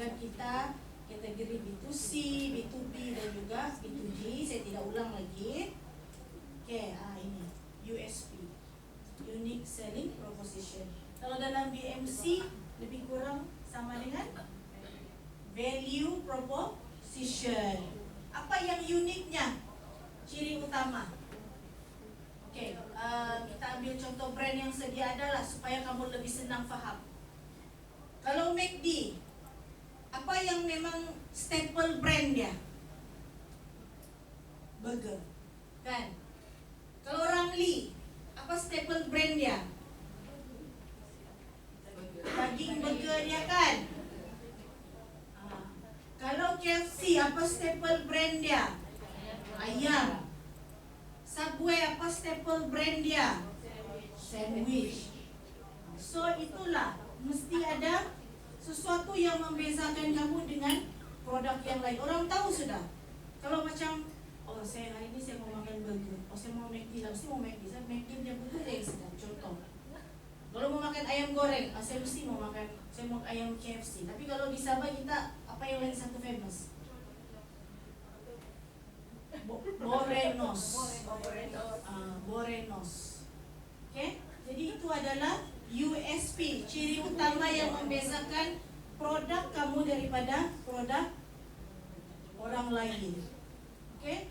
pelanggan kita kategori B2C, B2B dan juga B2G. Saya tidak ulang lagi. Oke, ini USP, Unique Selling Proposition. Kalau dalam BMC lebih kurang sama dengan Value Proposition. Apa yang uniknya? Ciri utama. Oke, kita ambil contoh brand yang sedia ada lah supaya kamu lebih senang faham. Kalau McD, apa yang memang staple brand dia? Burger, kan? Kalau Ramly, apa staple brand dia? Daging burgernya, kan? Kalau KFC, apa staple brand dia? Ayam. Subway, apa staple brand dia? Sandwich. So itulah, mesti ada sesuatu yang membezakan kamu dengan produk yang lain. Orang tahu sudah. Kalau macam, oh saya hari ini saya mau makan burger, oh saya mau McD, mesti mau McD. Saya McD dia burger yang sedang, contoh. Kalau mau makan ayam goreng, saya mesti mau makan, saya mau ayam KFC. Tapi kalau di Sabah kita, apa yang lain satu famous? Borenos. Borenos. Oke, jadi itu adalah USP, ciri utama yang membezakan produk kamu daripada produk orang lain. Oke?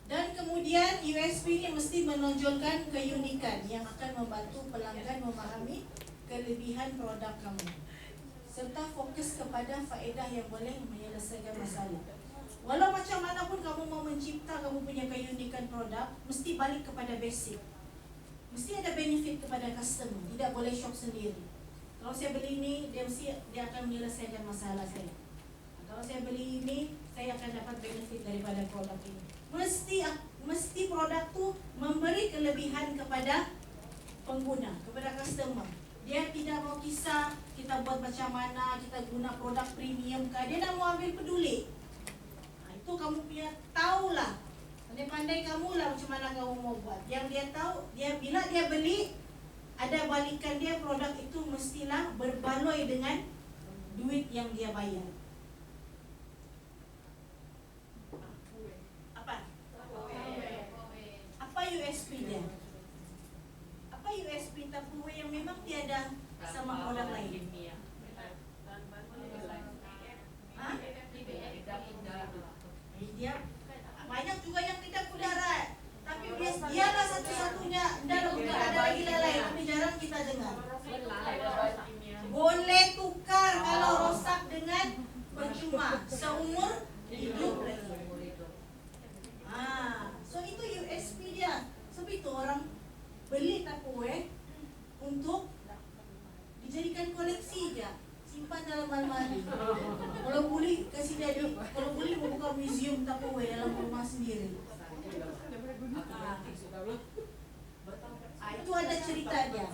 Dan kemudian USP ini mesti menonjolkan keunikan yang akan membantu pelanggan memahami kelebihan produk kamu, serta fokus kepada faedah yang boleh menyelesaikan masalah. Walau macam mana pun kamu mau mencipta kamu punya keunikan produk, mesti balik kepada basic. Mesti ada benefit kepada customer, tidak boleh shop sendiri. Kalau saya beli ini, dia akan menyelesaikan masalah saya. Kalau saya beli ini, saya akan dapat benefit daripada produk ini. Mesti produk itu memberi kelebihan kepada pengguna, kepada customer. Dia tidak mau kisah kita buat macam mana, kita guna produk premium kah, dia dah mau ambil peduli. Itu kamu punya tahulah, pandai-pandai kamu lah macam mana kamu mau buat. Yang dia tahu, dia bila dia beli, ada balikan dia produk itu mestilah berbaloi dengan duit yang dia bayar. Apa USP dia? Apa USP Tupperware yang memang tiada sama produk lain? Dia banyak juga yang tidak udara, tapi dialah satu-satunya. Tidak ada lagi lain, tapi jarang kita dengar. Boleh tukar kalau rosak dengan percuma seumur hidup lagi. So itu USP dia. Sebab itu orang beli Tupperware untuk dijadikan koleksi je. Simpan dalam almari. Kalau boleh kasih dia, kalau boleh membuka museum Tupperware dalam rumah sendiri. Itu ada cerita dia.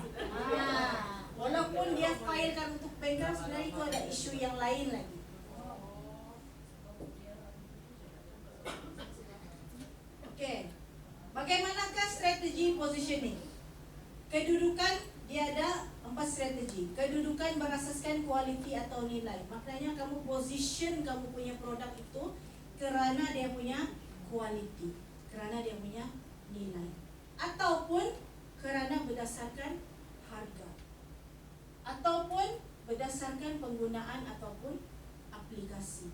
Walaupun dia filekan untuk pegang, sebenarnya itu ada isu yang lain lagi. Oke, bagaimanakah strategi positioning? Kedudukan, dia ada 4 strategi. Kedudukan berasaskan quality atau nilai. Maknanya kamu position kamu punya produk itu kerana dia punya quality, kerana dia punya nilai, ataupun kerana berdasarkan harga, ataupun berdasarkan penggunaan ataupun aplikasi,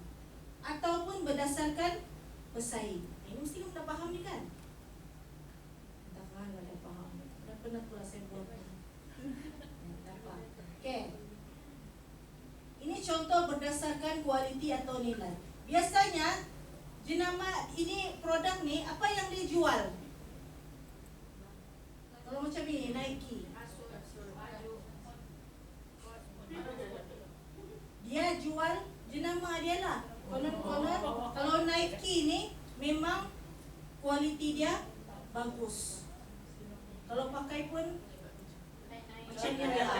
ataupun berdasarkan pesaing. Ini mesti kamu dah faham ni kan? Tak faham, dah faham. Dah pernah pula saya buat. Okay. Ini contoh berdasarkan kualiti atau nilai. Biasanya jenama ini produk ni apa yang dia jual? Kalau macam ni Nike, dia jual jenama dia lah. Konon-konon kalau Nike ni memang kualiti dia bagus. Kalau pakai pun macam ni lah.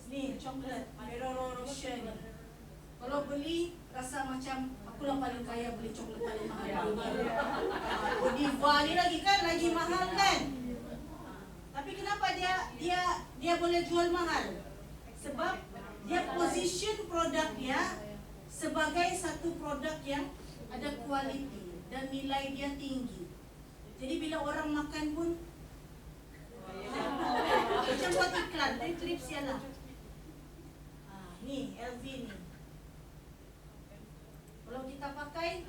Ni coklat Ferrero Rocher ni. Kalau beli rasa macam aku lah paling kaya, beli coklat paling mahal. Body Viva ni lagi kan, lagi mahal kan. Tapi kenapa dia boleh jual mahal? Sebab dia position produk dia sebagai satu produk yang ada kualiti dan nilai dia tinggi. Jadi bila orang makan pun macam buat iklan, trip sialah. Ni LV ni. Kalau kita pakai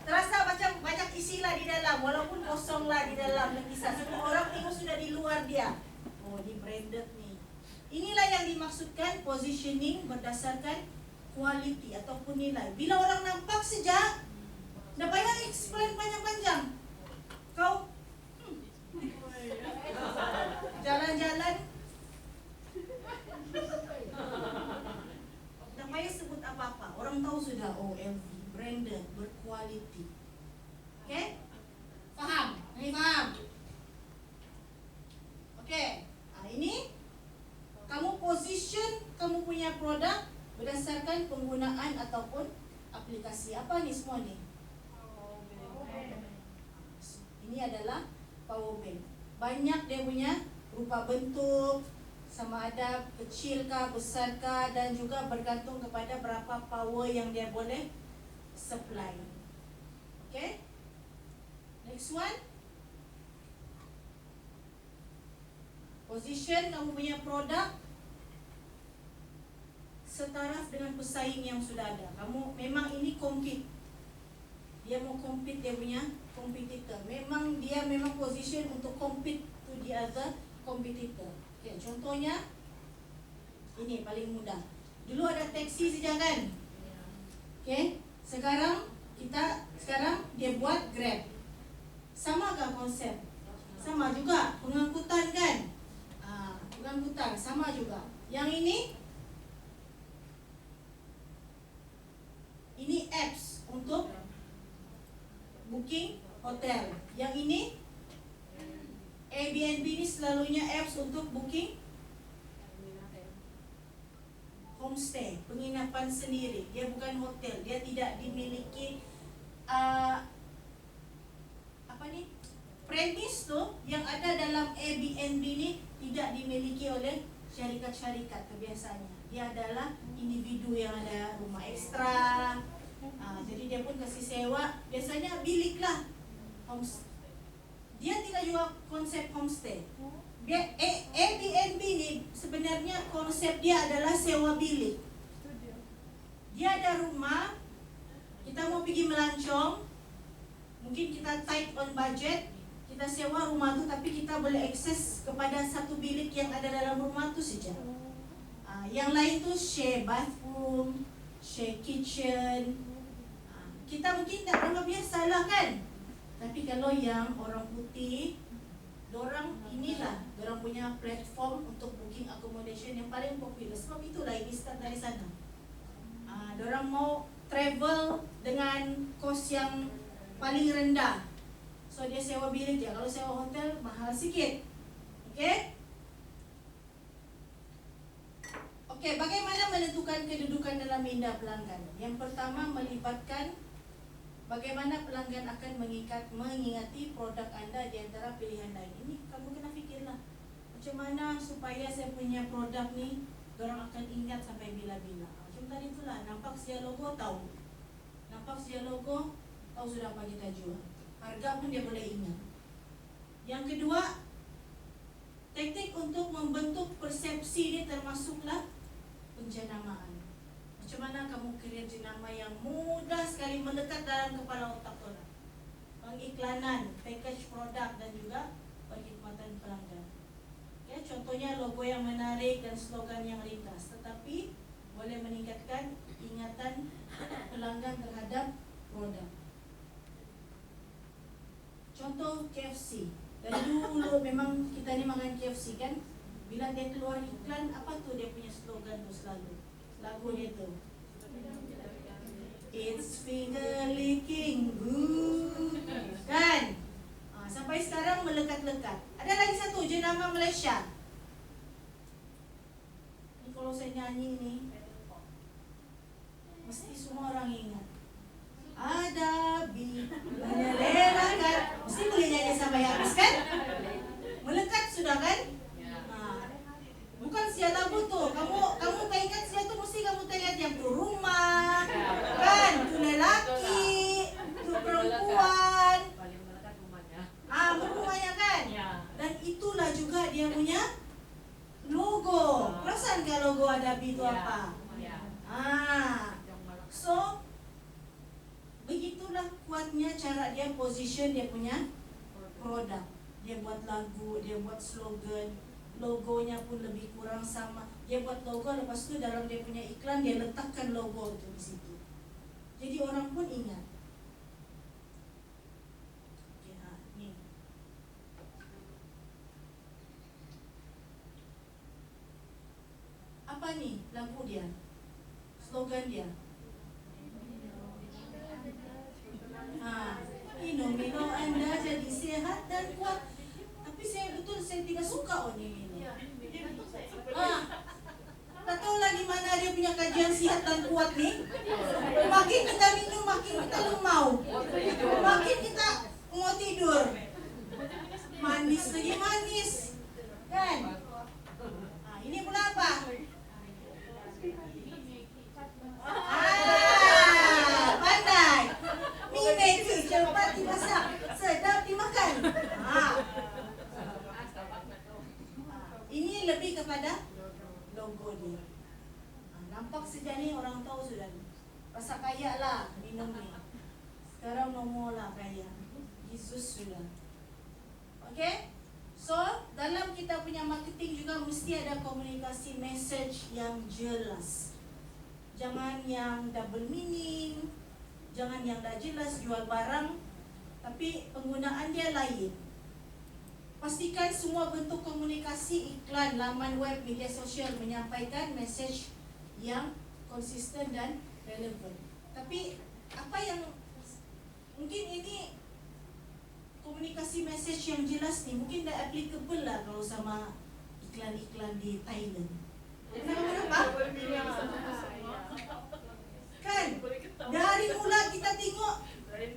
terasa macam banyak isilah di dalam, walaupun kosonglah di dalam lapisan. Semua orang tengok sudah di luar dia. Oh, ni branded ni. Inilah yang dimaksudkan positioning berdasarkan kualiti ataupun nilai. Bila orang nampak saja, dah payah explain panjang-panjang. Kau jalan-jalan, tak payah sebut apa-apa. Orang tahu sudah, oh LV, branded, berkualiti. Okay? Faham? Ini faham? Okay. Ini kamu position kamu punya produk berdasarkan penggunaan ataupun aplikasi. Apa ni semua ni? Ini adalah power bank. Banyak dia punya rupa bentuk, sama ada kecil kah, besar kah, dan juga bergantung kepada berapa power yang dia boleh supply. Okay? Next one. Position kamu punya produk setaraf dengan pesaing yang sudah ada. Kamu memang ini compete. Dia mau compete dia punya competitor. Dia memang position untuk compete to the other competitor. Okay, contohnya ini paling mudah. Dulu ada taksi saja kan? Okay, sekarang dia buat Grab. Samakah konsep? Sama juga, pengangkutan kan? Pengangkutan sama juga. Yang ini apps untuk booking hotel. Yang ini Airbnb ini selalunya apps untuk booking homestay, penginapan sendiri. Dia bukan hotel, dia tidak dimiliki premise tu yang ada dalam Airbnb ni tidak dimiliki oleh syarikat-syarikat kebiasaannya. Dia adalah individu yang ada rumah ekstra. Jadi dia pun kasih sewa, biasanya bilik lah. Dia tidak jual konsep homestay. Airbnb ni sebenarnya konsep dia adalah sewa bilik. Dia ada rumah, kita mau pergi melancong, mungkin kita tight on budget, kita sewa rumah tu, tapi kita boleh akses kepada satu bilik yang ada dalam rumah tu saja. Yang lain tu share bathroom, share kitchen. Kita mungkin tak anggap biasa lah kan. Tapi kalau yang orang putih, dorang punya platform untuk booking accommodation yang paling popular. Sebab itulah ini start dari sana. Dorang mau travel dengan kos yang paling rendah. So dia sewa bilik je. Kalau sewa hotel mahal sikit. Okay? Okay, bagaimana menentukan kedudukan dalam minda pelanggan? Yang pertama, melibatkan bagaimana pelanggan akan mengingati produk anda di antara pilihan lain. Ini kamu kena fikirlah. Macam mana supaya saya punya produk ni orang akan ingat sampai bila-bila. Macam tadi itulah, nampak sia logo tahu. Nampak sia logo tahu sudah apa kita jual. Harga pun dia boleh ingat. Yang kedua, teknik untuk membentuk persepsi dia termasuklah penjenamaan. Macam mana kamu create jenama yang mudah sekali melekat dalam kepala otak orang. Pengiklanan, package produk dan juga perkhidmatan pelanggan. Okay, contohnya logo yang menarik dan slogan yang ringkas, tetapi boleh meningkatkan ingatan pelanggan terhadap produk. Contoh KFC. Dari dulu memang kita ni makan KFC kan. Bila dia keluar iklan, apa tu dia punya slogan tu selalu? Lagu dia tu, It's finger licking good. Kan? Sampai sekarang melekat-lekat. Ada lagi satu, jenama Malaysia. Ni kalau saya nyanyi ni, mesti semua orang ingat. Ada kuatnya cara dia position dia punya produk. Dia buat lagu, dia buat slogan, logonya pun lebih kurang sama. Dia buat logo, lepas itu dalam dia punya iklan dia letakkan logo itu di situ. Jadi orang pun ingat. Ya, nih. Apa nih lagu dia? Slogan dia. Minum Anda jadi sehat dan kuat. Tapi saya tidak suka ini. Tak tahu lah di mana dia punya kajian sehat dan kuat nih. Makin kita minum makin kita lemau. Makin kita mau tidur. Manis lagi manis. Kan? Ini pula apa? Pandai. Mie itu cepat dimasak, sedap dimakan. Ini lebih kepada logo dia. Nampak sejak ni orang tahu sudah. Rasa kaya lah minum ni. Sekarang nomor lah kaya. Yesus sudah. Okay? So, dalam kita punya marketing juga mesti ada komunikasi message yang jelas. Jangan yang double meaning, jangan yang tak jelas jual barang, tapi penggunaan dia lain. Pastikan semua bentuk komunikasi, iklan, laman web, media sosial menyampaikan message yang konsisten dan relevan. Tapi apa yang mungkin ini komunikasi message yang jelas ni mungkin tak applicable lah kalau sama iklan-iklan di Thailand. Kenapa? Kan? Dari mula kita tengok,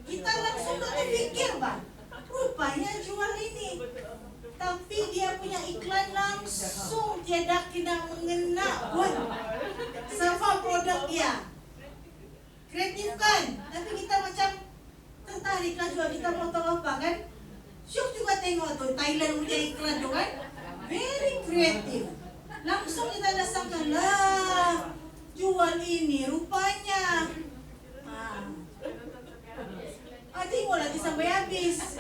kita langsung tak terfikir bang. Rupanya jual ini. Tapi dia punya iklan langsung tiada kena mengena pun sama produk dia. Kreatif kan? Tapi kita macam tertarik lah jual, kita mau tahu apa kan? Syuk juga tengok tu Thailand punya iklan tu kan? Very kreatif. Langsung kita rasakan lah jual ini rupanya. Tengok lagi sampai habis.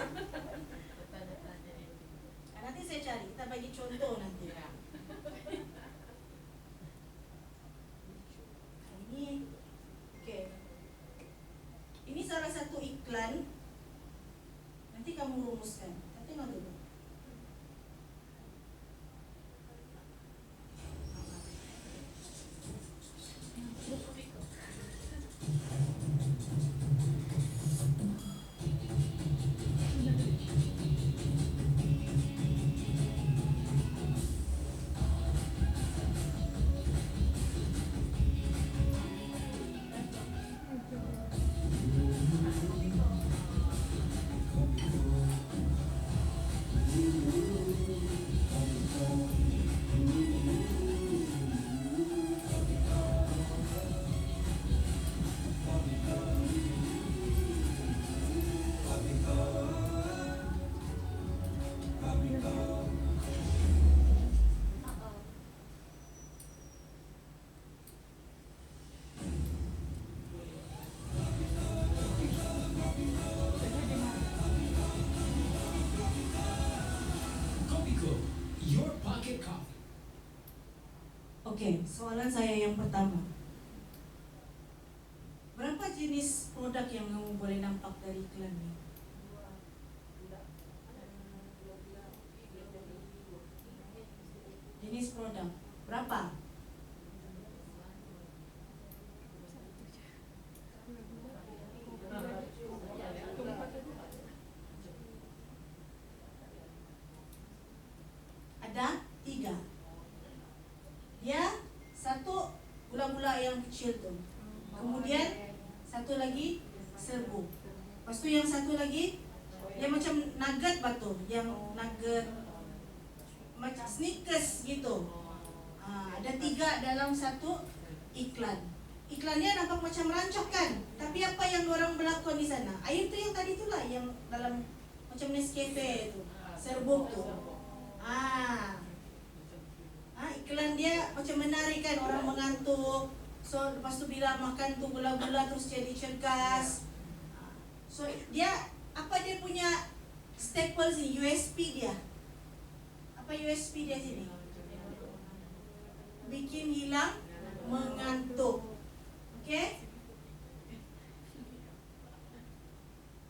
Nanti saya cari, kita bagi contoh nanti. Ini, okay. Ini salah satu iklan. Nanti kamu rumuskan. Kita tengok dulu. Oke, soalan saya yang pertama. Berapa jenis produk yang kamu boleh nampak dari iklan ini? Jenis produk berapa? Ada 3. Ya, satu gula-gula yang kecil tu. Kemudian satu lagi serbuk. Lepas tu yang satu lagi dia macam nugget batu, yang nugget macam Snickers gitu. Ada 3 dalam satu iklan. Iklannya nampak macam rancak kan? Tapi apa yang orang berlakon di sana? Air tu yang tadi tu lah, yang dalam macam Nescafe tu, serbuk tu. Iklan dia macam menarik kan, orang mengantuk. So lepas tu bila makan tu gula-gula terus jadi cergas. So So dia apa dia punya staples ni, USP dia? Apa USP dia sini? Bikin hilang mengantuk. Okay?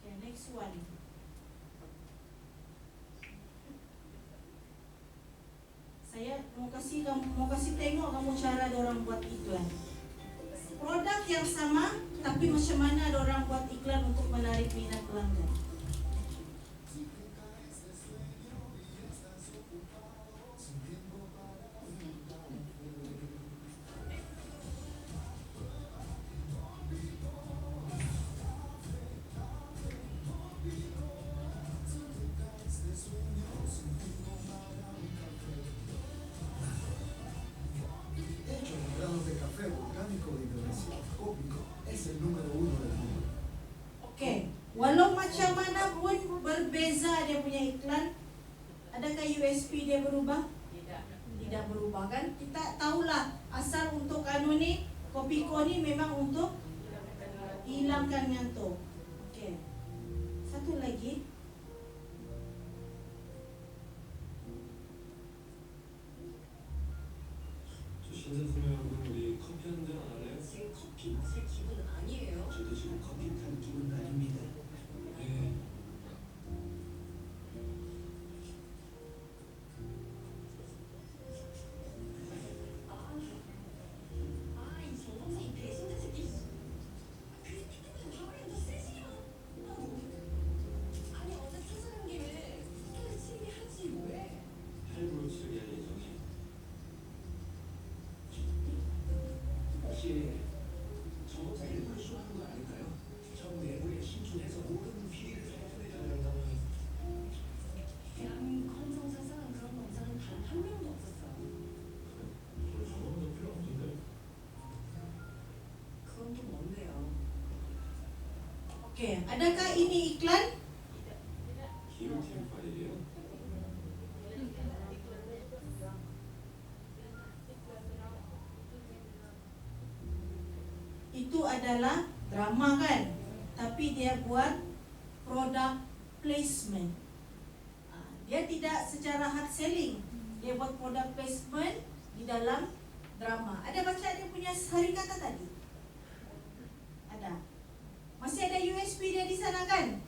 Okay, next one. Saya mau kasih tengok kamu cara orang buat iklan. Produk yang sama, tapi macam mana orang buat iklan untuk menarik minat pelanggan. Walau macam mana pun berbeza dia punya iklan, adakah USP dia berubah? Tidak berubah kan? Kita tahulah asal untuk anu ni, Kopiko ni memang untuk hilangkan ngantuk. Okey. Satu lagi. 신사수녀 여러분, 우리 커피 한잔 안 할래요? 커피 마실 기분은 아니에요. 저도 지금 커피 탄 기분 아닙니다. 네. 이 전동생이 배신자 새끼. 그게 틱톡에서 하루에도 3시간. 아니 어제 찾아간 김에 스토리 치기 하지 왜? 할부로 치르게 할 예정이에요. 혹시 저보다 일부러 쇼하는 거 아닐까요? 전 내부에 신중해서 모든 비리를 살펴내려고 대한민국 헌정사상 그런 검사는 단 한 명도 없었어요. 저 정도는 필요 없는데. 그건 또 뭔데요? Okey, adakah ini iklan? 기울팀 파일이에요. Itu adalah drama kan? Tapi dia buat product placement. Dia tidak secara hard selling. Dia buat product placement di dalam drama. Ada baca dia punya hari kata tadi? Ada. Masih ada USP dia di sana kan?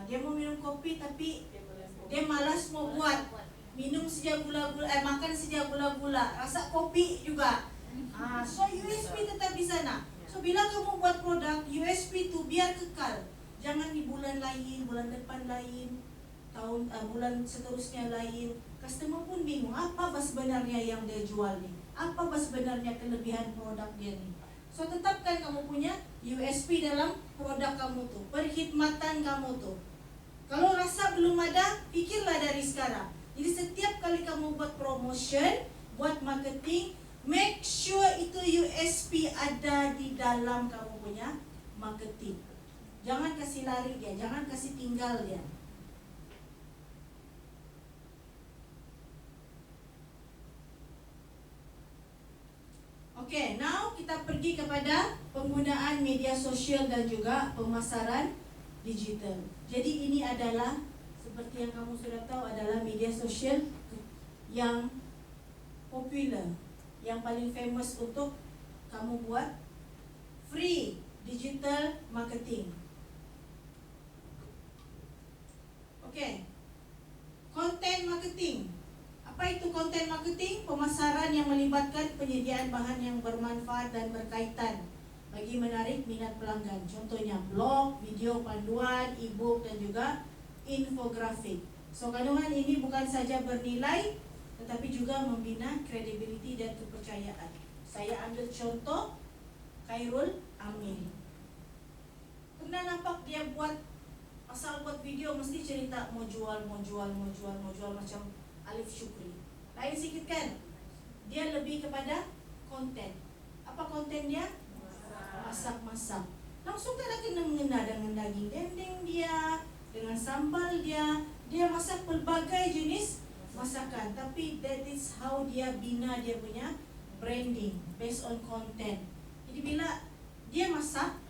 Dia mau minum kopi tapi dia malas mau buat. Minum saja gula-gula, makan saja gula-gula, rasa kopi juga. So USP tetap di sana. So bila kamu buat produk, USP itu biar kekal. Jangan di bulan lain, bulan depan lain, tahun bulan seterusnya lain. Customer pun bingung apa sebenarnya yang dia jual ni. Apa sebenarnya kelebihan produk dia ni. So tetapkan kamu punya USP dalam produk kamu tu, perkhidmatan kamu tu. Kalau rasa belum ada, fikirlah dari sekarang. Jadi setiap kali kamu buat promotion, buat marketing, make sure itu USP ada di dalam kamu punya marketing. Jangan kasih lari dia, jangan kasih tinggal dia. Okay, now kita pergi kepada penggunaan media sosial dan juga pemasaran digital. Jadi ini adalah seperti yang kamu sudah tahu adalah media sosial yang popular, yang paling famous untuk kamu buat free digital marketing. Okay, content marketing. Apa itu content marketing? Pemasaran yang melibatkan penyediaan bahan yang bermanfaat dan berkaitan bagi menarik minat pelanggan. Contohnya blog, video panduan, e-book dan juga infografik. So kandungan ini bukan saja bernilai tetapi juga membina kredibiliti dan kepercayaan. Saya ambil contoh Khairul Amin. Pernah nampak dia buat asal buat video mesti cerita mau jual macam Alif Syukri. Lain sikit kan? Dia lebih kepada konten. Apa konten dia? Masak-masak. Langsung tak ada kena mengena dengan daging dendeng dia, dengan sambal dia. Dia masak pelbagai jenis masakan. Tapi that is how dia bina dia punya branding based on content. Jadi bila dia masak,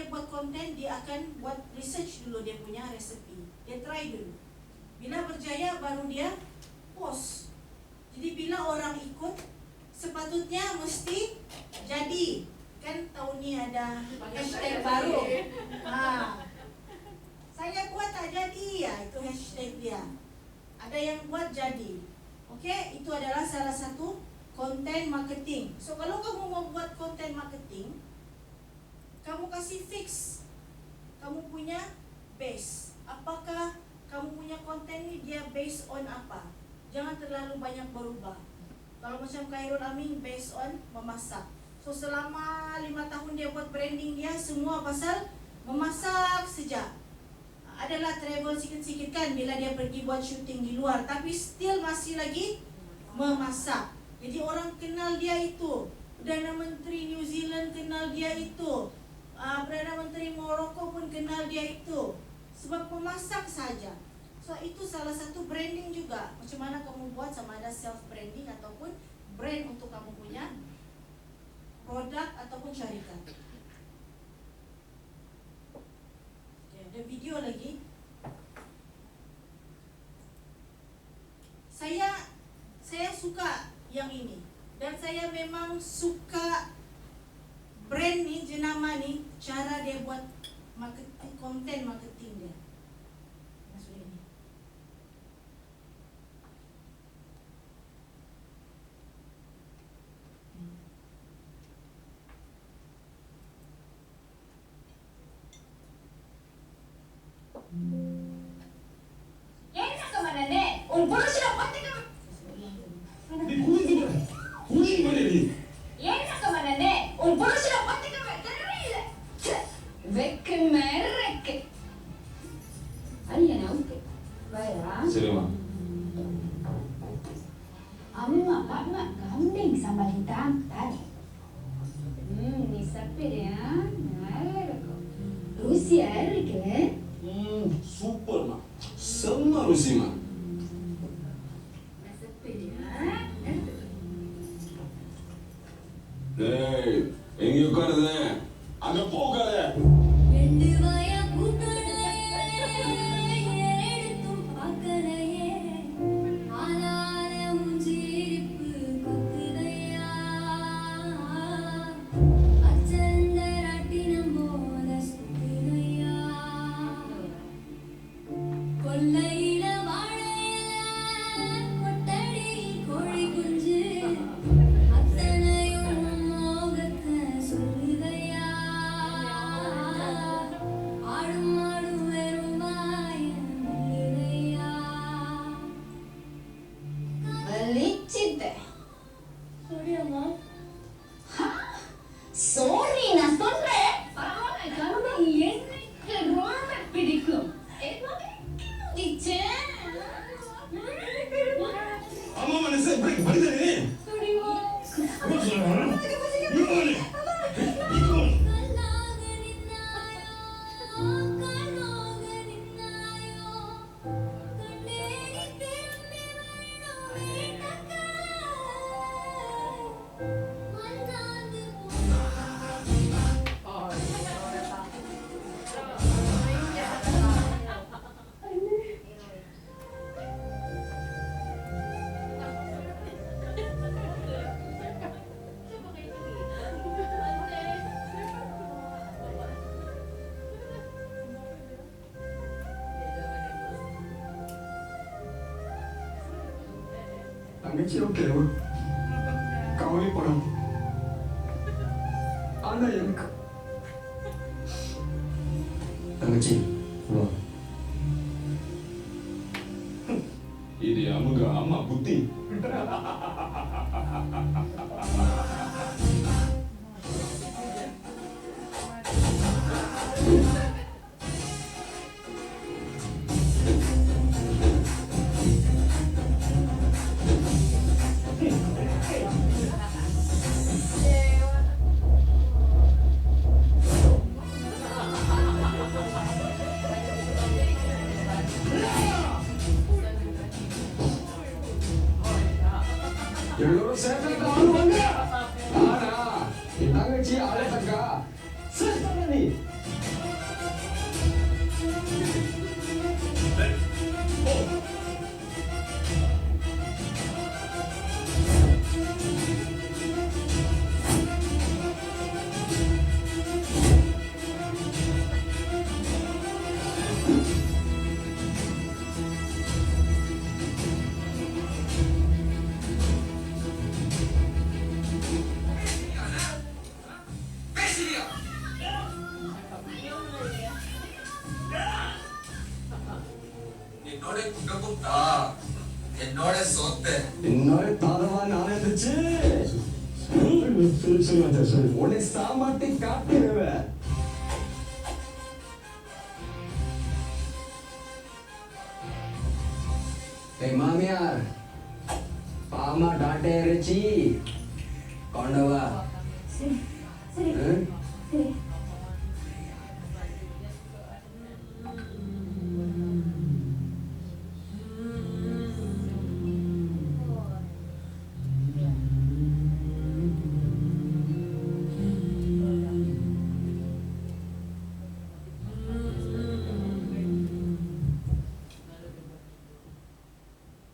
dia buat konten, dia akan buat research dulu dia punya resepi. Dia try dulu. Bila berjaya baru dia post. Jadi bila orang ikut, sepatutnya mesti jadi. Kan tahun ni ada hashtag baru. Saya buat tak jadi ya, itu hashtag dia. Ada yang buat jadi. Okey, itu adalah salah satu content marketing. So kalau kamu mau buat content marketing, kamu kasih fix. Kamu punya base. Apakah kamu punya konten ni dia based on apa? Jangan terlalu banyak berubah. Kalau macam Khairul Amin based on memasak. So selama 5 tahun dia buat branding dia semua pasal memasak saja. Adalah travel sikit-sikit kan bila dia pergi buat syuting di luar, tapi still masih lagi memasak. Jadi orang kenal dia itu. Perdana Menteri New Zealand kenal dia itu. Perdana Menteri Morocco pun kenal dia itu. Sebab memasak saja. So itu salah satu branding juga. Macam mana kamu buat, sama ada self branding ataupun brand untuk kamu punya produk ataupun syarikat. Okay, ada video lagi. Saya suka yang ini. Dan saya memang suka brand ni, jenama ni, cara dia buat marketing, konten marketing dia. Masuk ini. Serema. Amma Fatma kambing sambal hitam tadi. Ni sapi dia. Rusia iருக்கு. Super mak. Semua Rusi mak. Sapi dia. டேய் எங்க உட்காருது அங்க போகாத ரெண்டு வாயா கூட்டலையே எடுத்தும் பார்க்கலையே ஆனால முஞ்சிரிப்பு கொத்துதையா அச்சந்தராட்டினம் போல சுத்துதையா கொல்லையில வாழையில கொட்டடி கோழி குஞ்சு அத்தனையும் மோகத்தை சொல்லுதையா ஆடும் ஆடும் வெறும் வாயம் இல்லையா வலிச்சிட்ட சொல்லியம்மா சாரி நான் சொல்றேன் பரவாயில்ல கருணை எனக்கு ரொம்ப பிடிக்கும் அம்மா மனசே பிரேக் படிதே தங்கச்சி ஓகேவா கவலைப்படாம ஆனா எனக்கு தங்கச்சி வா இது அவங்க அம்மா புத்தி எல்லோரும் சேர்ந்து ஆடுவாங்க ஆனா என் தங்கச்சி அழகக்கா Selesai nih. என்னோட குண்டபுட்டா என்னோட சொத்து என்னோட தாதவா நான் இருந்துச்சு. உன்னை சாமாட்டி காட்டிடுவேன். Mamiar, Pama date reci, kondawa. Sini, sini, sini.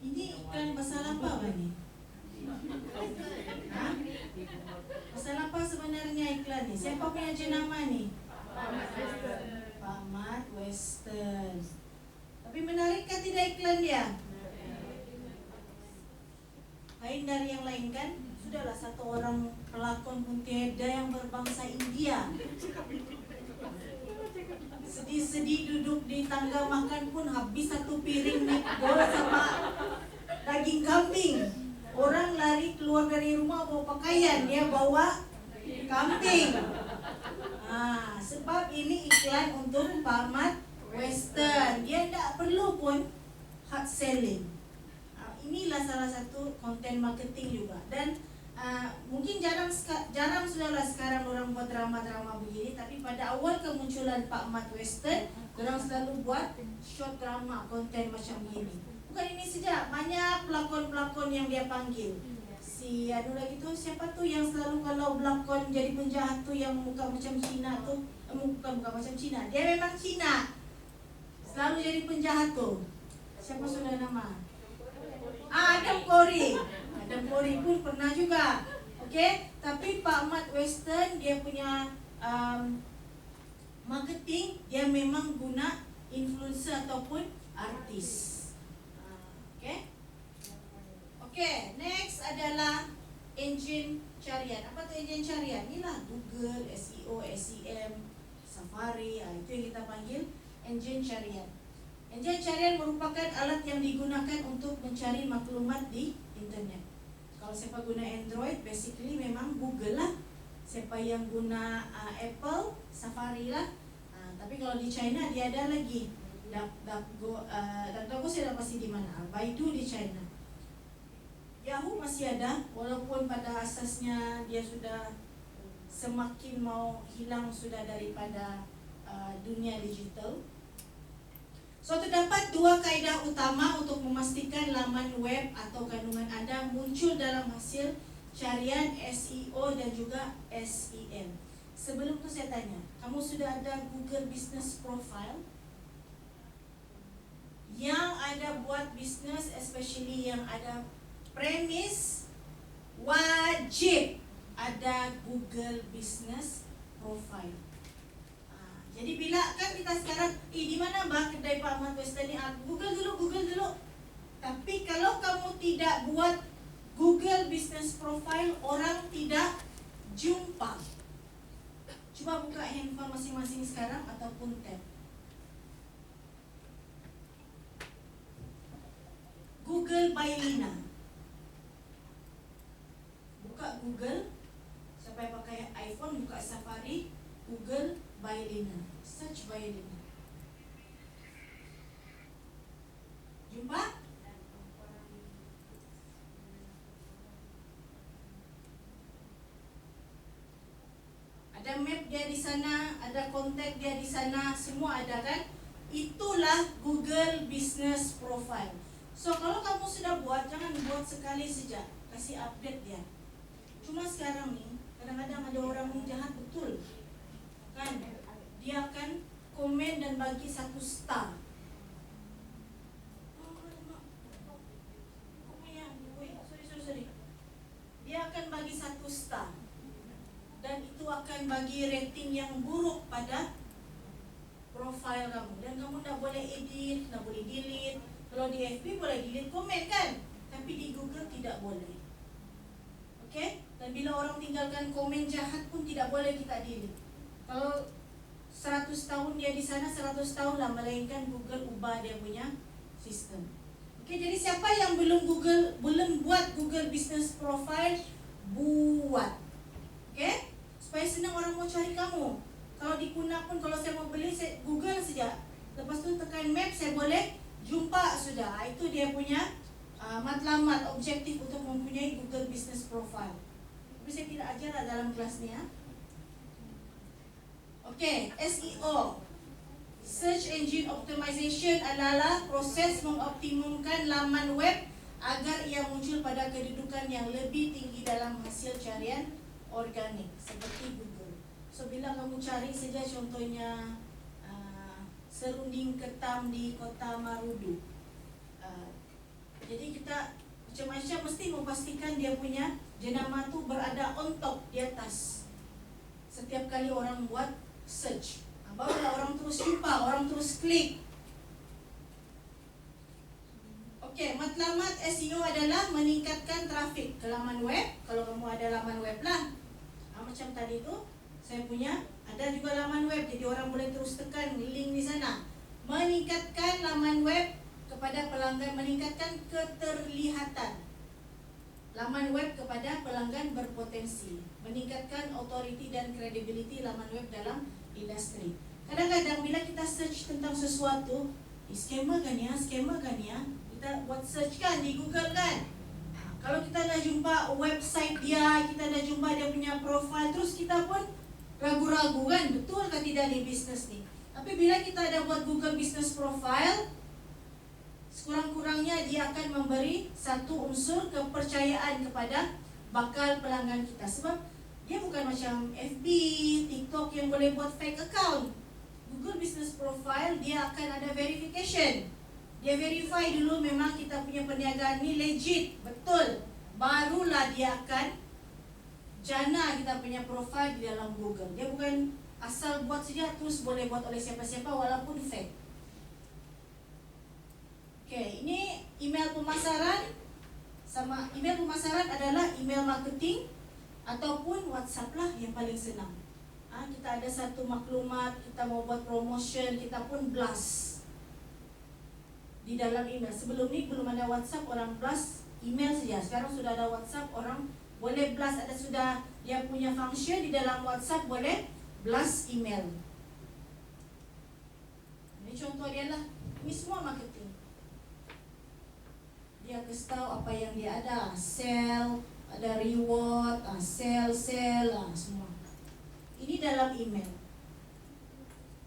Ini iklan pasal apa ni? Ha? Pasal apa sebenarnya iklan ni? Siapa punya jenama ni? Pak Mat Western. Tapi menarikkah tidak iklan dia? Lain dari yang lain kan? Sudahlah, satu orang pelakon pun tiada yang berbangsa India. Sedih-sedih duduk di tangga makan pun habis satu piring mie sama daging kambing. Orang lari keluar dari rumah bawa pakaian, dia bawa kambing. Sebab ini iklan untuk Pak Mat Western. Dia tidak perlu pun hard selling. Inilah salah satu konten marketing juga. Dan mungkin jarang sudahlah sekarang orang buat drama-drama begini. Tapi pada awal kemunculan Pak Mat Western, orang selalu buat short drama, konten macam begini. Bukan ini saja, banyak pelakon-pelakon yang dia panggil. Si anu lagi tu, siapa tu yang selalu kalau berlakon jadi penjahat tu yang muka macam Cina tu, bukan macam Cina, dia memang Cina. Selalu jadi penjahat tu. Siapa sudah nama? Adam Kori. Adam Kori pun pernah juga. Okey, tapi Pak Mat Western dia punya marketing dia memang guna influencer ataupun artis. Okey, next adalah engine carian. Apa tu engine carian? Inilah Google, SEO, SEM, Safari, itu yang kita panggil engine carian. Engine carian merupakan alat yang digunakan untuk mencari maklumat di internet. Kalau siapa guna Android, basically memang Google lah. Siapa yang guna Apple, Safari lah. Tapi kalau di China dia ada lagi DuckDuckGo saya dah pasti di mana. Baidu di China. Yahoo masih ada, walaupun pada asasnya dia sudah semakin mau hilang sudah daripada dunia digital. So terdapat dua kaedah utama untuk memastikan laman web atau kandungan Anda muncul dalam hasil carian SEO dan juga SEM. Sebelum itu saya tanya, kamu sudah ada Google Business Profile? Yang ada buat bisnes, especially yang ada premis, wajib ada Google Business Profile. Jadi bila kan kita sekarang, di mana bang kedai Pak Mat Western ni? Google dulu. Tapi kalau kamu tidak buat Google Business Profile, orang tidak jumpa. Cuba buka handphone masing-masing sekarang ataupun tab. Google by Lina. Buka Google. Siapa yang pakai iPhone, buka Safari, Google by Lina. Search by Lina. Jumpa? Ada map dia di sana, ada kontak dia di sana, semua ada kan? Itulah Google Business Profile. So kalau kamu sudah buat, jangan buat sekali saja, kasih update dia. Cuma sekarang nih, kadang-kadang ada orang yang jahat betul. bagi 1 star. Sorry. Dia akan bagi 1 star. Dan itu akan bagi rating yang buruk pada profile kamu. Dan kamu tak boleh edit, tak boleh delete. Kalau di FB boleh delete komen kan? Tapi di Google tidak boleh. Okay? Dan bila orang tinggalkan komen jahat pun tidak boleh kita delete. Kalau 100 tahun dia di sana, 100 tahun lah, melainkan Google ubah dia punya sistem. Okay, jadi siapa yang belum buat Google Business Profile, buat. Okay? Supaya senang orang mau cari kamu. Kalau di Kuna pun, kalau saya mau beli, saya Google saja. Lepas tu tekan map, saya boleh jumpa sudah. Itu dia punya matlamat, objektif untuk mempunyai Google Business Profile. Tapi saya tidak ajar dalam kelas ni ya. Okay, SEO, Search Engine Optimization adalah proses mengoptimumkan laman web agar ia muncul pada kedudukan yang lebih tinggi dalam hasil carian organik seperti Google. So bila kamu cari saja contohnya serunding ketam di Kota Marudu, jadi kita macam-macam mesti memastikan dia punya jenama tu berada on top, di atas. Setiap kali orang buat search, barulah orang terus jumpa, orang terus klik. Okey, matlamat SEO adalah meningkatkan trafik ke laman web. Kalau kamu ada laman web lah, macam tadi tu saya punya ada juga laman web, jadi orang boleh terus tekan link di sana. Meningkatkan laman web kepada pelanggan, meningkatkan keterlihatan laman web kepada pelanggan berpotensi, meningkatkan authority dan credibility laman web dalam industri. Kadang-kadang bila kita search tentang sesuatu, scammer kan ya, kita buat search kan di Google kan. Kalau kita dah jumpa website dia, kita dah jumpa dia punya profile, terus kita pun ragu-ragu kan, betul ke tidak di bisnes ni. Tapi bila kita dah buat Google Business Profile, sekurang-kurangnya dia akan memberi satu unsur kepercayaan kepada bakal pelanggan kita. Sebab dia bukan macam FB, TikTok yang boleh buat fake account. Google Business Profile dia akan ada verification. Dia verify dulu memang kita punya perniagaan ni legit, betul. Barulah dia akan jana kita punya profile di dalam Google. Dia bukan asal buat saja terus boleh buat oleh siapa-siapa walaupun fake. Okay, ini email pemasaran. Sama email pemasaran adalah email marketing ataupun WhatsApp lah yang paling senang. Kita ada satu maklumat, kita mau buat promotion, kita pun blast di dalam email. Sebelum ni belum ada WhatsApp, orang blast email saja. Sekarang sudah ada WhatsApp, orang boleh blast. Ada sudah dia punya function di dalam WhatsApp, boleh blast email. Ini contoh dia lah. Ini semua marketing. Dia kasih tahu apa yang dia ada, sell, ada reward, sell, semua. Ini dalam email.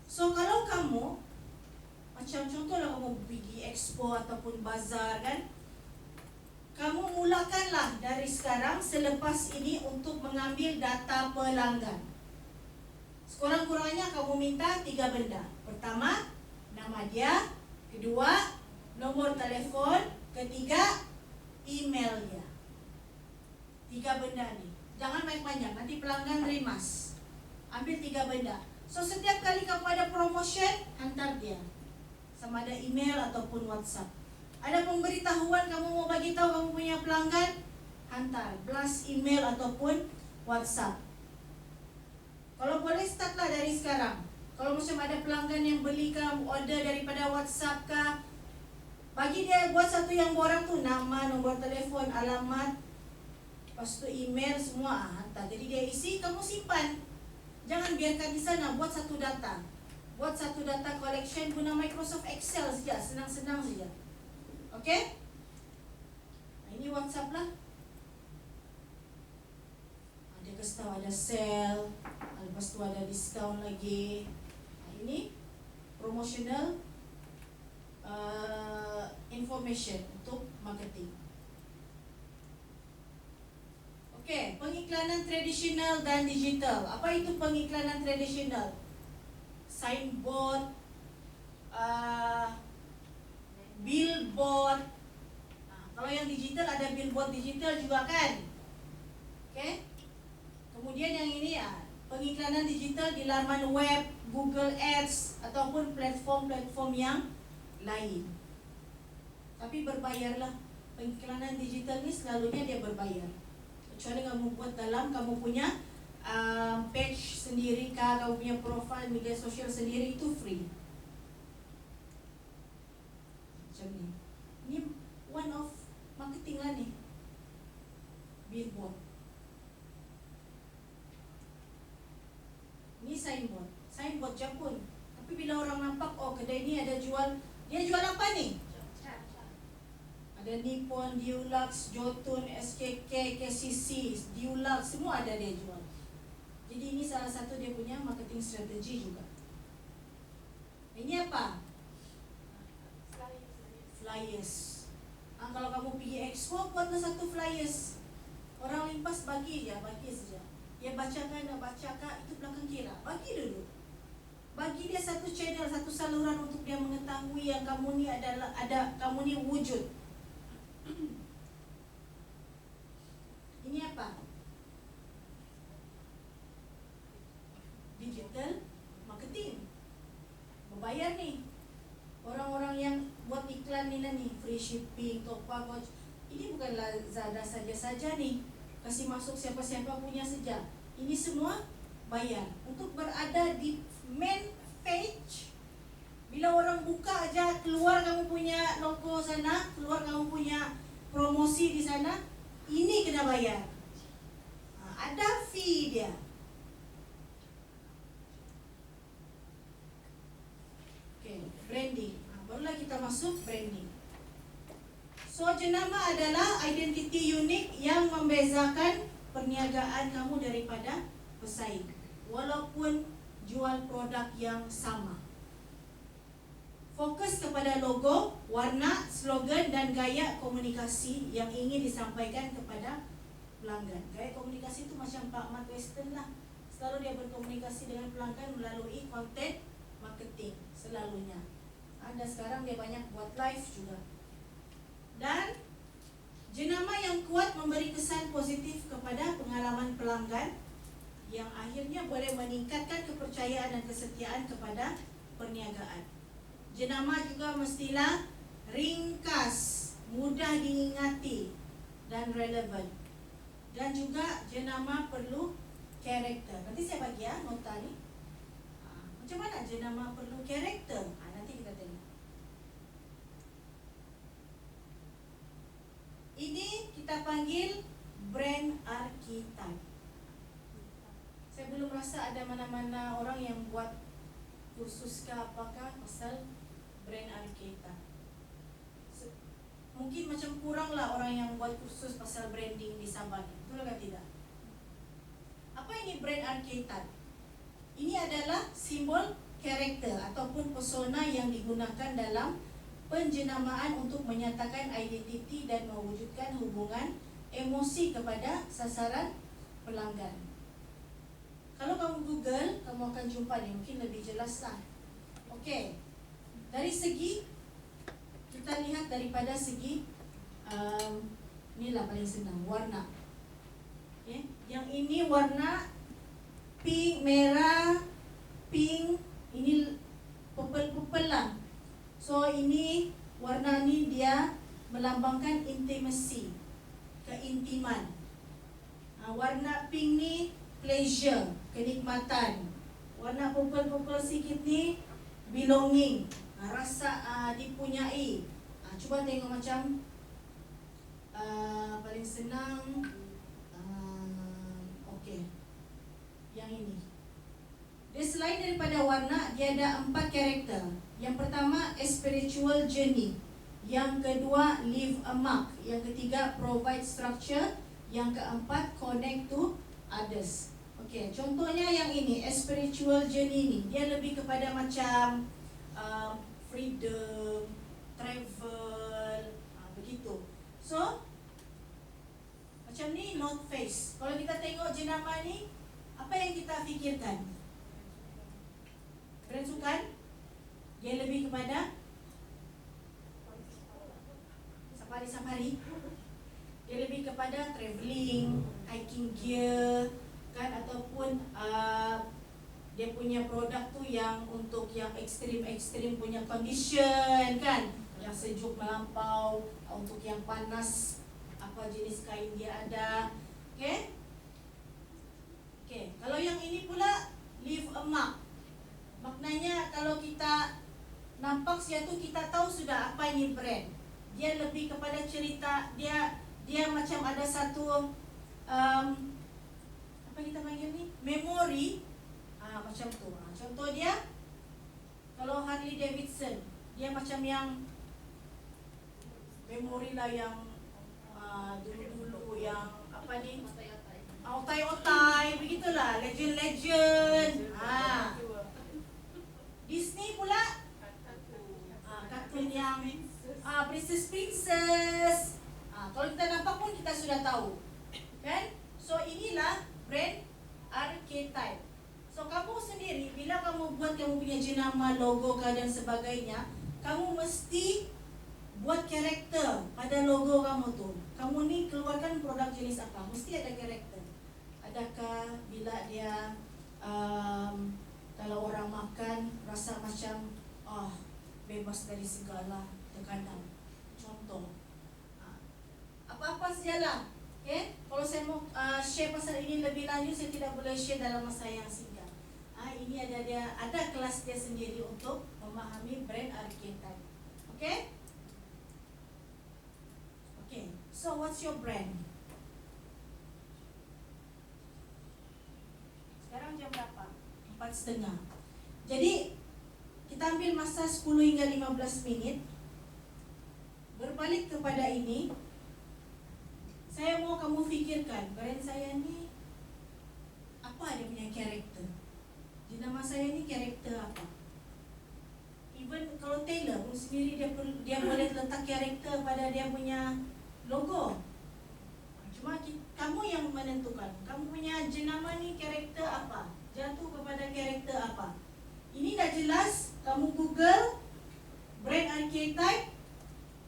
So kalau kamu macam contohlah kamu pergi expo ataupun bazar kan, kamu mulakanlah dari sekarang selepas ini untuk mengambil data pelanggan. Sekurang-kurangnya kamu minta 3 benda. Pertama, nama dia. Kedua, nomor telefon. Ketiga, email dia. 3 benda ni. Jangan banyak-banyak, nanti pelanggan rimas. Ambil 3 benda. So setiap kali kamu ada promotion, hantar dia. Sama ada email ataupun WhatsApp. Ada pemberitahuan kamu mau bagi tahu kamu punya pelanggan, hantar, blast email ataupun WhatsApp. Kalau boleh startlah dari sekarang. Kalau macam ada pelanggan yang beli kamu order daripada WhatsApp kah, bagi dia buat satu yang borang tu, nama, nombor telefon, alamat, lepas tu email semua hantar. Jadi dia isi, kamu simpan. Jangan biarkan di sana, buat satu data. Buat satu data collection guna Microsoft Excel saja, senang-senang saja. Okey? Ini WhatsApp lah. Dia kasih tahu ada sale, lepas tu ada diskaun lagi. Ini promotional information untuk marketing. Okey, pengiklanan tradisional dan digital. Apa itu pengiklanan tradisional? Signboard, billboard. Kalau yang digital ada billboard digital juga kan. Oke. Kemudian yang ini pengiklanan digital di laman web, Google Ads ataupun platform-platform yang lain. Tapi berbayarlah. Pengiklanan digital ni selalunya dia berbayar. Kecuali kamu buat dalam kamu punya page sendiri kah, kamu punya profile media sosial sendiri, itu free. Macam ni. Ini one of marketing lah ni. Billboard. Ini signboard. Signboard Jepun. Tapi bila orang nampak, oh kedai ni ada jual. Dia jual apa ni? Ada Nippon, Dulux, Jotun, SKK, KCC, Dulux, semua ada dia jual. Jadi ini salah satu dia punya marketing strategi juga. Ini apa? Flyers. Kalau kamu pergi expo, buatlah satu flyers. Orang limpas bagi saja. Dia bacakan, itu belakang kira. Bagi dulu. Bagi dia satu channel, satu saluran untuk dia mengetahui yang kamu ni kamu ni wujud. Ini apa? Digital marketing. Berbayar nih. Orang-orang yang buat iklan ni free shipping, Tokpa, Coach. Ini bukan Lazada saja nih. Kasih masuk siapa-siapa punya saja. Ini semua bayar. Untuk berada di main page, bila orang buka aja, keluar kamu punya logo sana, keluar kamu punya promosi di sana, ini kena bayar. Ada fee dia. Okay, branding. Barulah kita masuk branding. So, jenama adalah identiti unik yang membezakan perniagaan kamu daripada pesaing. Walaupun jual produk yang sama. Fokus kepada logo, warna, slogan dan gaya komunikasi yang ingin disampaikan kepada pelanggan. Gaya komunikasi itu macam Pak Mat Western lah. Selalu dia berkomunikasi dengan pelanggan melalui konten marketing selalunya. Dan sekarang dia banyak buat live juga. Dan jenama yang kuat memberi kesan positif kepada pengalaman pelanggan yang akhirnya boleh meningkatkan kepercayaan dan kesetiaan kepada perniagaan. Jenama juga mestilah ringkas, mudah diingati dan relevan. Dan juga jenama perlu karakter. Nanti saya bagi nota ni. Macam mana jenama perlu karakter? Nanti kita tengok. Ini kita panggil brand archetype. Saya belum rasa ada mana-mana orang yang buat kursus ke apakah pasal brand archetype. Mungkin macam kurang lah orang yang buat kursus pasal branding di Sabah ni. Betul atau tidak? Apa ini brand archetype? Ini adalah simbol karakter ataupun persona yang digunakan dalam penjenamaan untuk menyatakan identiti dan mewujudkan hubungan emosi kepada sasaran pelanggan. Kalau kamu Google, kamu akan jumpa ni, mungkin lebih jelas lah. Okey. Dari segi, kita lihat daripada segi inilah paling senang, warna. Okay. Yang ini warna pink, merah, pink, ini purple lah. So ini warna ni dia melambangkan intimacy, keintiman. Warna pink ni pleasure, kenikmatan. Warna purple sikit ni belonging, rasa dipunyai. Cuba tengok macam paling senang. Okey, yang ini. Dia selain daripada warna, dia ada 4 karakter. Yang pertama, a spiritual journey. Yang kedua, leave a mark. Yang ketiga, provide structure. Yang keempat, connect to others. Okey, contohnya yang ini, a spiritual journey ni, dia lebih kepada macam freedom, travel, begitu. So, macam ni North Face. Kalau kita tengok jenama ni, apa yang kita fikirkan? Brand sukan? Dia lebih kepada kepada safari. Dia lebih kepada travelling, hiking gear kan, ataupun dia punya produk tu yang untuk yang ekstrim punya condition kan, yang sejuk melampau, untuk yang panas apa jenis kain dia ada. Okay. Kalau yang ini pula leave a mark. Maknanya kalau kita nampak siatu, kita tahu sudah apa ini brand. Dia lebih kepada cerita, dia macam ada satu apa kita panggil ni, memori, macam tu. Contoh dia, kalau Harley Davidson, dia macam yang memori lah, yang dulu-dulu yang apa ni, otai-otai begitulah, legend. Disney pula kartun yang princess. Kalau kita nampak pun kita sudah tahu kan. So inilah brand archetype. So kamu sendiri bila kamu buat kamu punya jenama, logo dan sebagainya, kamu mesti buat karakter pada logo kamu tu. Kamu ni keluarkan produk jenis apa, mesti ada karakter. Adakah bila dia kalau orang makan rasa macam bebas dari segala tekanan. Contoh apa-apa sajalah. Kalau saya mau share pasal ini lebih lanjut, saya tidak boleh share dalam masa yang singkat. Ini ada kelas dia sendiri untuk memahami brand archetype. Okay? So what's your brand? Sekarang jam berapa? 4:30. Jadi kita ambil masa 10 hingga 15 minit. Berbalik kepada ini, saya mau kamu fikirkan brand saya ni apa dia punya karakter. Jenama saya ni karakter apa? Even kalau Taylor pun sendiri dia boleh letak karakter pada dia punya logo. Cuma kamu yang menentukan. Kamu punya jenama ni karakter apa? Jatuh kepada karakter apa? Ini dah jelas. Kamu Google brand archetype.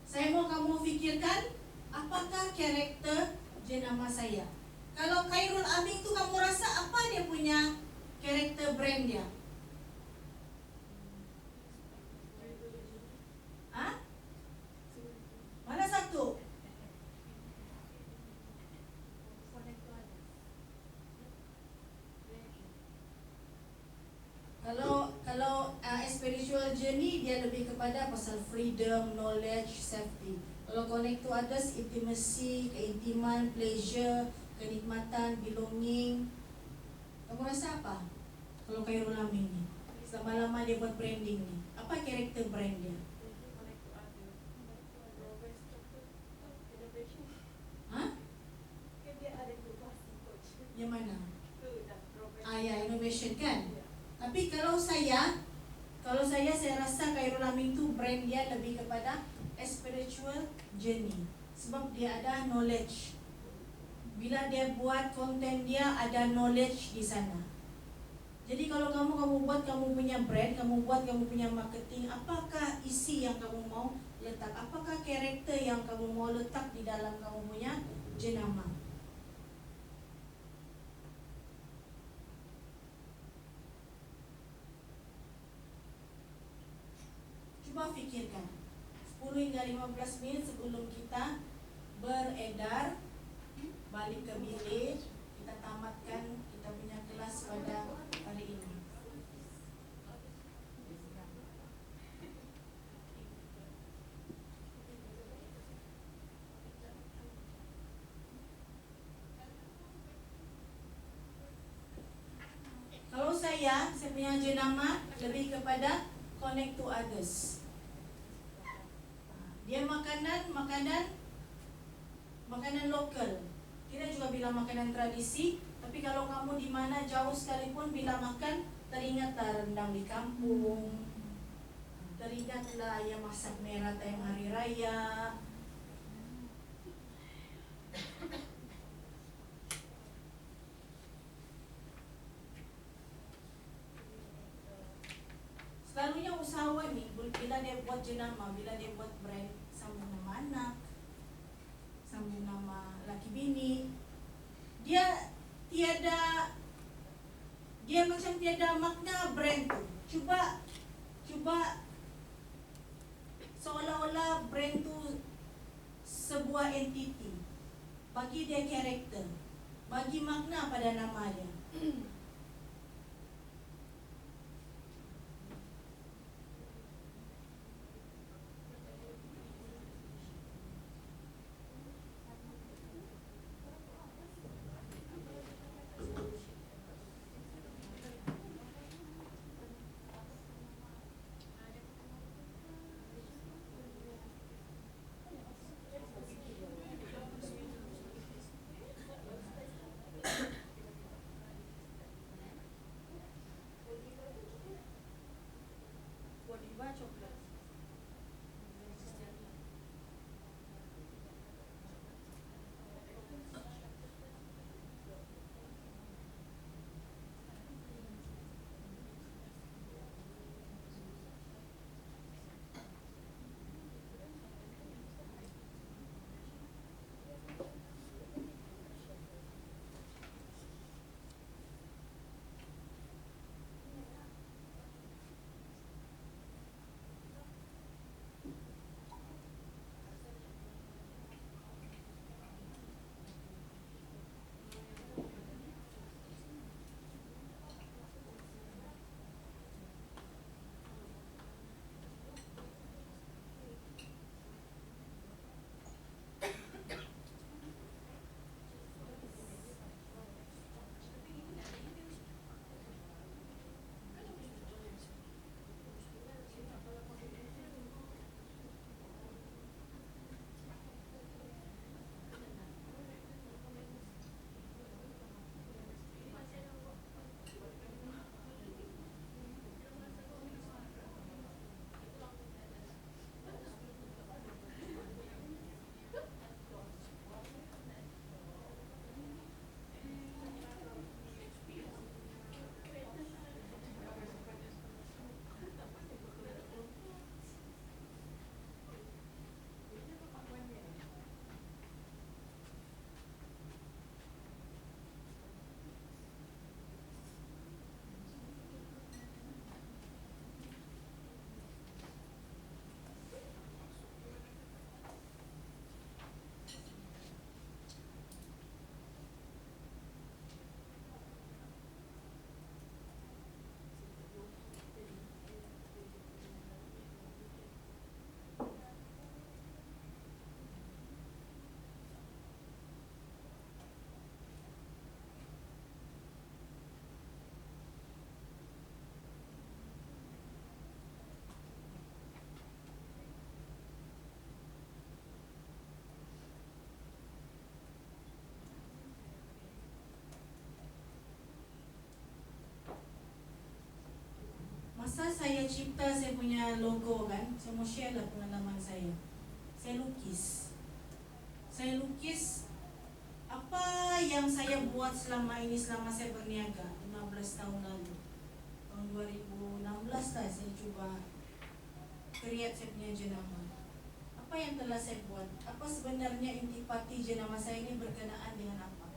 Saya mau kamu fikirkan apakah karakter jenama saya. Kalau Khairul Amin tu kamu rasa apa dia punya karakter brand dia? Mana satu? Kalau spiritual journey, dia lebih kepada pasal freedom, knowledge, safety. Kalau connect to others, intimacy, keintiman, pleasure, kenikmatan, belonging. Kamu rasa apa? Kalau Khairul Amin ni, selama lama dia buat branding ni, apa karakter brand dia? Yang mana? Ya, innovation kan? Tapi kalau saya rasa Khairul Amin tu brand dia lebih kepada spiritual journey. Sebab dia ada knowledge. Bila dia buat konten dia, ada knowledge di sana. Jadi kalau kamu buat kamu punya brand, kamu buat kamu punya marketing, apakah isi yang kamu mau letak? Apakah karakter yang kamu mau letak di dalam kamu punya jenama? Coba fikirkan 10 hingga 15 minit sebelum kita beredar balik ke bilik, kita tamatkan kita punya kelas pada hari ini. Kalau saya punya jenama lebih kepada connect to others. Dia makanan lokal. Tidak juga bilang makanan tradisi, tapi kalau kamu di mana jauh sekalipun bila makan, teringatlah rendang di kampung, teringatlah ayam masak merah time hari raya. Selalunya usahawan nih, bila dia buat jenama, bila dia buat brand, sambung nama anak, sambung nama laki bini, dia macam tiada makna brand tu. Cuba seolah-olah brand tu sebuah entiti. Bagi dia karakter, bagi makna pada nama dia. Godiva coklat. Masa saya cipta saya punya logo kan, saya mau share lah pengalaman saya. Saya lukis. Apa yang saya buat selama ini, selama saya berniaga 15 tahun lalu. Tahun 2016 lah saya cuba create saya punya jenama. Apa yang telah saya buat? Apa sebenarnya intipati jenama saya ini berkenaan dengan apa?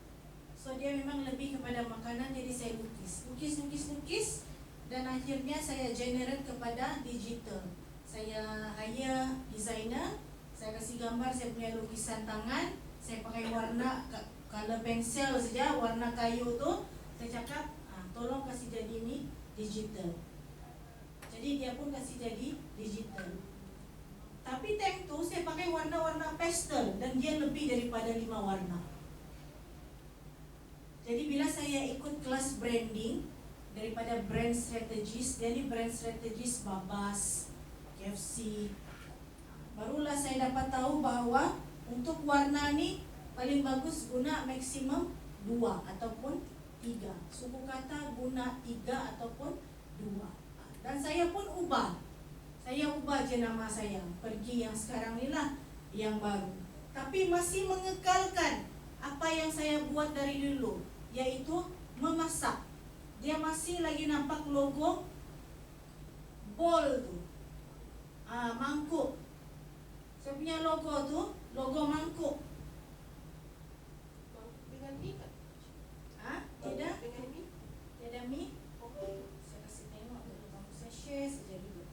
So dia memang lebih kepada makanan, jadi saya lukis. Dan akhirnya saya generate kepada digital. Saya hire designer, saya kasih gambar saya punya lukisan tangan, saya pakai warna color pensel saja, warna kayu tu. Saya cakap, tolong kasih jadi ini digital. Jadi dia pun kasih jadi digital. Tapi time tu saya pakai warna-warna pastel dan dia lebih daripada 5 warna. Jadi bila saya ikut kelas branding daripada brand strategist, jadi brand strategist Babas, KFC, barulah saya dapat tahu bahawa untuk warna ni paling bagus guna maksimum 2 ataupun 3. Suku kata guna 3 ataupun 2. Dan saya pun ubah. Saya ubah je nama saya, pergi yang sekarang ni lah, yang baru. Tapi masih mengekalkan apa yang saya buat dari dulu, iaitu memasak. Dia masih lagi nampak logo bowl tu, mangkuk. Saya punya logo tu, logo mangkuk. Dengan ni tak? Tidak, Dengan ni? tiada mi. Saya kasih tengok dulu, kamu saya share saja dulu.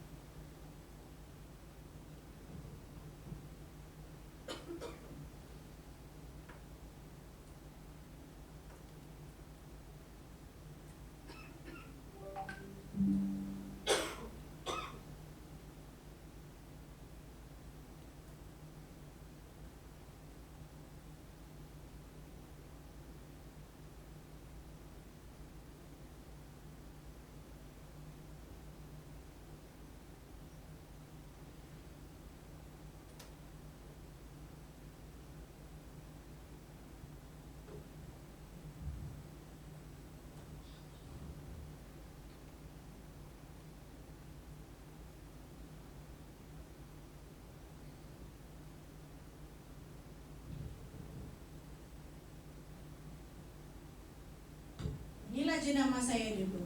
Inilah jenama saya dulu.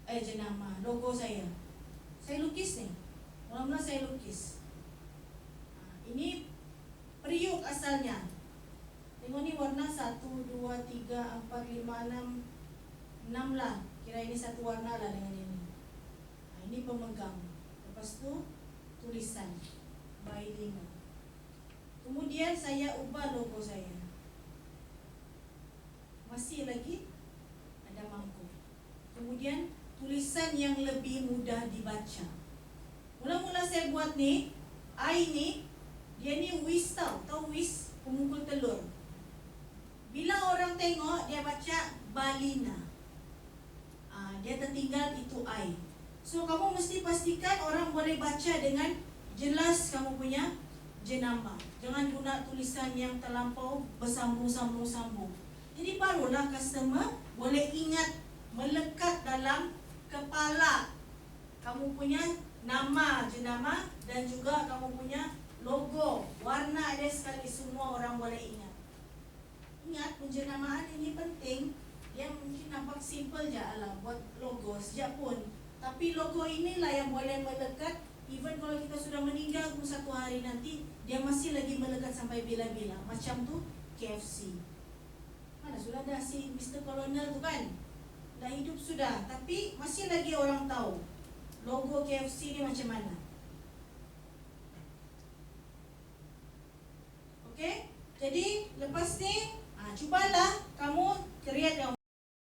Jenama, logo saya. Saya lukis nih. Mula-mula saya lukis. Ini periuk asalnya. Tengok ni warna 1, 2, 3, 4, 5, 6 6 lah. Kira ini satu warna lah dengan ini. Ini pemegang. Lepas tu tulisan by Lina. Kemudian saya ubah logo saya. Masih lagi ada mangkuk. Kemudian tulisan yang lebih mudah dibaca. Mula-mula saya buat ni, I ni, dia ni whisk tahu whisk, pemukul telur. Bila orang tengok, dia baca Balina. Dia tertinggal itu I. So kamu mesti pastikan orang boleh baca dengan jelas kamu punya jenama. Jangan guna tulisan yang terlampau bersambung-sambung-sambung. Jadi barulah customer boleh ingat, melekat dalam kepala kamu punya nama, jenama dan juga kamu punya logo. Warna ada sekali, semua orang boleh ingat. Ingat, penjenamaan ini penting. Dia mungkin nampak simple je lah buat logo sejak pun. Tapi logo inilah yang boleh melekat. Even kalau kita sudah meninggal pun satu hari nanti, dia masih lagi melekat sampai bila-bila. Macam tu KFC. Mana sudah ada si Mr. Colonel tu kan? Dah hidup sudah, tapi masih lagi orang tahu logo KFC ni macam mana. Okey? Jadi lepas ni, cubalah